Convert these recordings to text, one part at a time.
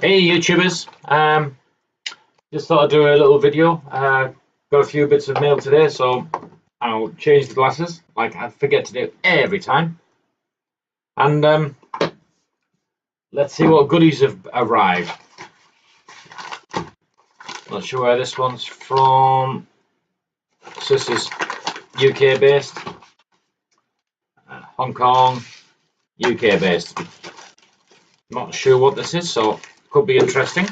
Hey YouTubers, just thought I'd do a little video. Got a few bits of mail today, so I'll change the glasses like I forget to do every time. And let's see what goodies have arrived. Not sure where this one's from. So this is UK based, Hong Kong, UK based. Not sure what this is, so could be interesting.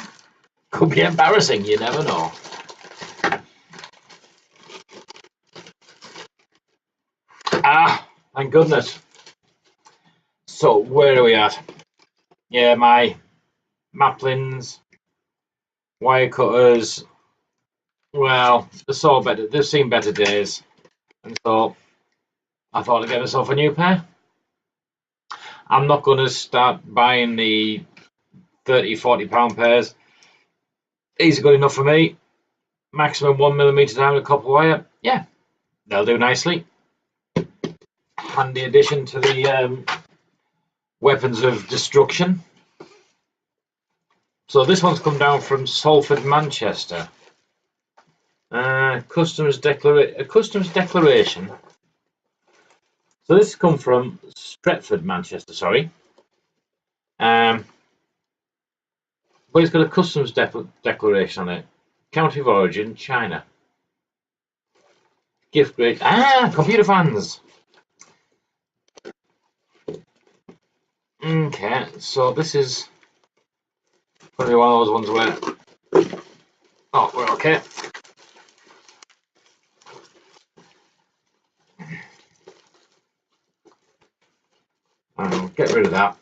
Could be embarrassing, you never know. Thank goodness. So where are we at? Yeah, my Maplins, wire cutters. Well, they've seen better days, and so I thought I'd get myself a new pair. I'm not going to start buying the £30–40 pairs. These are good enough for me. Maximum 1mm diameter copper wire. Yeah, they'll do nicely. Handy addition to the weapons of destruction. So this one's come down from Salford, Manchester. Customs declaration. So this has come from Stretford, Manchester. Sorry. But it's got a customs declaration on it. Country of origin, China. Gift grade. Computer fans. Okay, so this is probably one of those ones where, oh, we're okay. I'll get rid of that.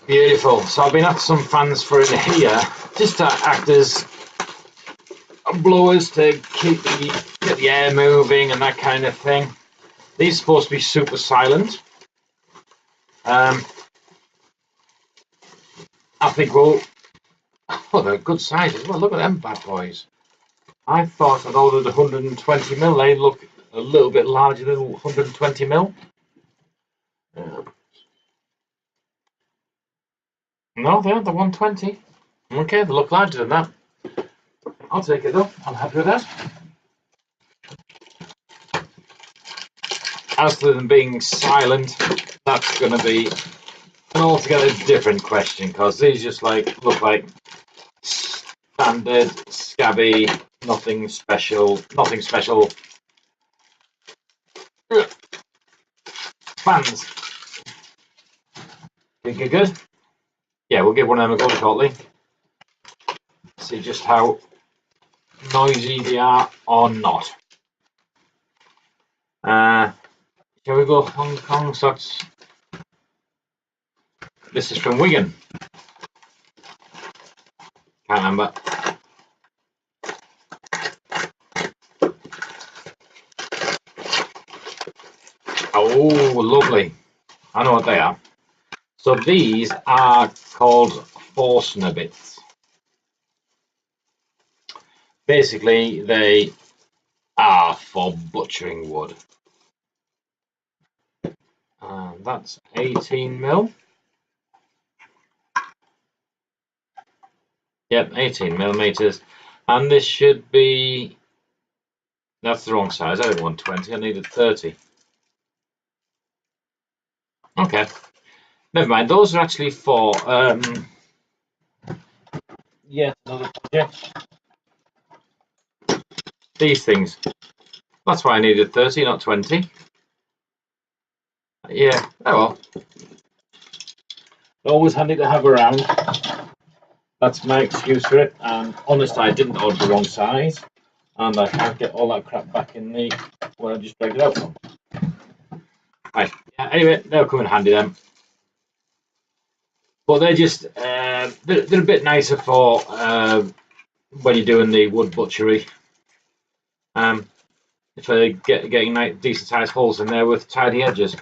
Beautiful. So I've been at some fans for in here, just to act as blowers to get the air moving and that kind of thing. These are supposed to be super silent. I think they're a good size as well. Look at them bad boys. I thought I'd ordered 120mm. They look a little bit larger than 120mm. No, they aren't the 120. Okay, they look larger than that. I'll take it though. I'm happy with that. As to them being silent, that's going to be an altogether different question, because these just look like standard, scabby, nothing special fans. Think you're good? Yeah, we'll give one of them a go shortly. See just how noisy they are or not. Shall we go Hong Kong? So this is from Wigan. Can't remember. Oh, lovely. I know what they are. So these are called Forstner bits. Basically, they are for butchering wood. That's 18mm. Yep, 18mm. And this should be... That's the wrong size. I had 120. I needed 30. Okay. Never mind. Those are actually for... yeah, another project. These things. That's why I needed 30, not 20. Yeah, oh well. Always handy to have around. That's my excuse for it. And honestly, I didn't order the wrong size, and I can't get all that crap back in the where I just dragged it out from. Right. Yeah, anyway, they'll come in handy then. But they're just they're a bit nicer for when you're doing the wood butchery. If they're getting nice, decent sized holes in there with tidy edges.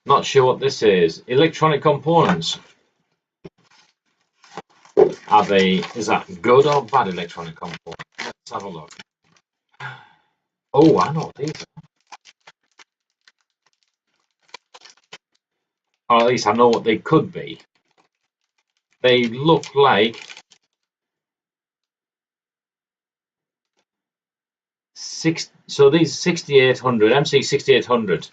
Not sure what this is. Electronic components. Is that good or bad electronic components? Let's have a look. Oh, I know what these are. or at least I know what they could be. They look like so these 6800 MC 6800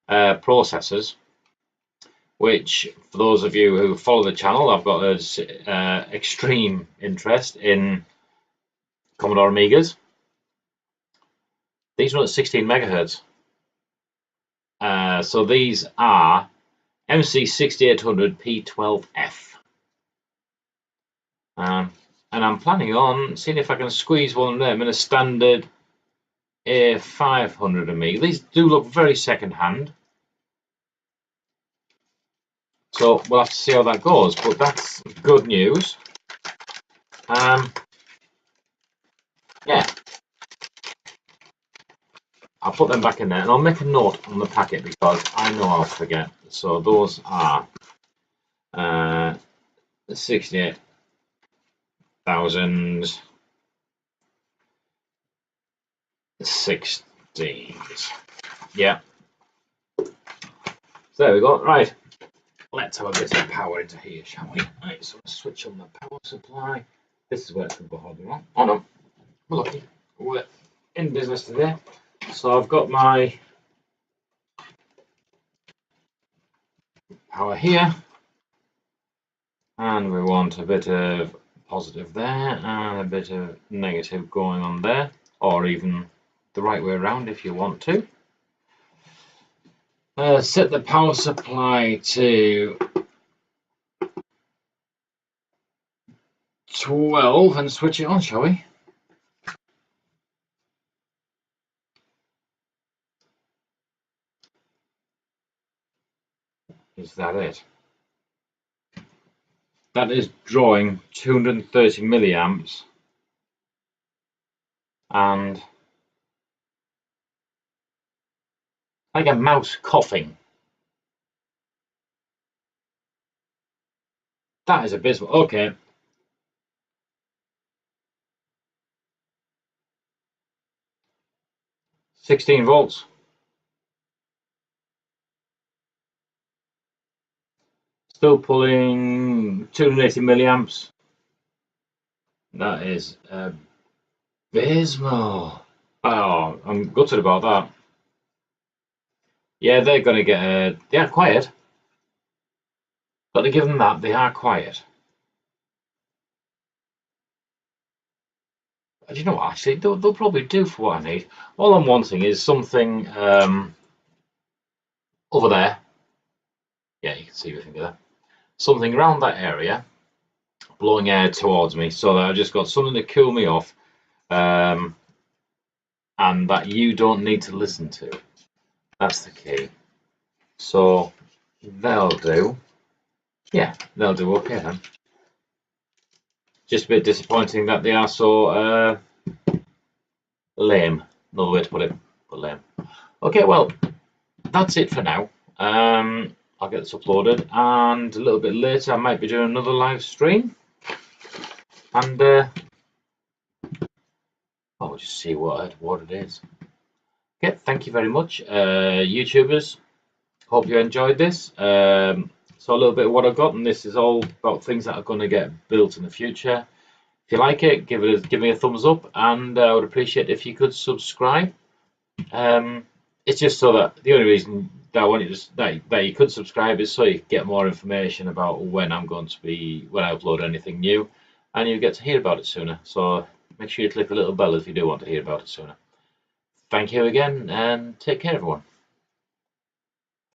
processors, which for those of you who follow the channel, I've got an extreme interest in Commodore Amigas. These run at 16 megahertz. So these are MC 6800 P12F. And I'm planning on seeing if I can squeeze one of them in a standard A500 Amiga. These do look very second hand. So we'll have to see how that goes, but that's good news. Yeah, I'll put them back in there, and I'll make a note on the packet because I know I'll forget. So those are 68,000 16s. Yeah. So there we go. Right. Let's have a bit of power into here, shall we? Right, so switch on the power supply. This is where it could go horribly wrong. Oh no, we're lucky. We're in business today. So I've got my power here, and we want a bit of positive there and a bit of negative going on there, or even the right way around if you want to. Set the power supply to 12 and switch it on, shall we? Is that it? That is drawing 230 milliamps and like a mouse coughing. That is abysmal. Okay. $16 volts. Still pulling 280 milliamps. That is abysmal. Oh, I'm gutted about that. Yeah, they're going to get they are quiet. Got to give them that, they are quiet. Do you know what, actually, they'll probably do for what I need. All I'm wanting is something over there. Yeah, you can see everything there. Something around that area, blowing air towards me, so that I've just got something to cool me off, and that you don't need to listen to. That's the key. So they'll do. Yeah, they'll do okay then. Just a bit disappointing that they are so lame. Another way to put it, but lame. Okay, well, that's it for now. I'll get this uploaded, and a little bit later I might be doing another live stream, and I'll just see what it is. Okay, thank you very much, YouTubers. Hope you enjoyed this. So a little bit of what I've got, and this is all about things that are going to get built in the future. If you like it, give me a thumbs up, and I would appreciate if you could subscribe. It's just so that the only reason that I wanted that you could subscribe is so you get more information about when I upload anything new, and you get to hear about it sooner. So make sure you click the little bell if you do want to hear about it sooner. Thank you again, and take care, everyone.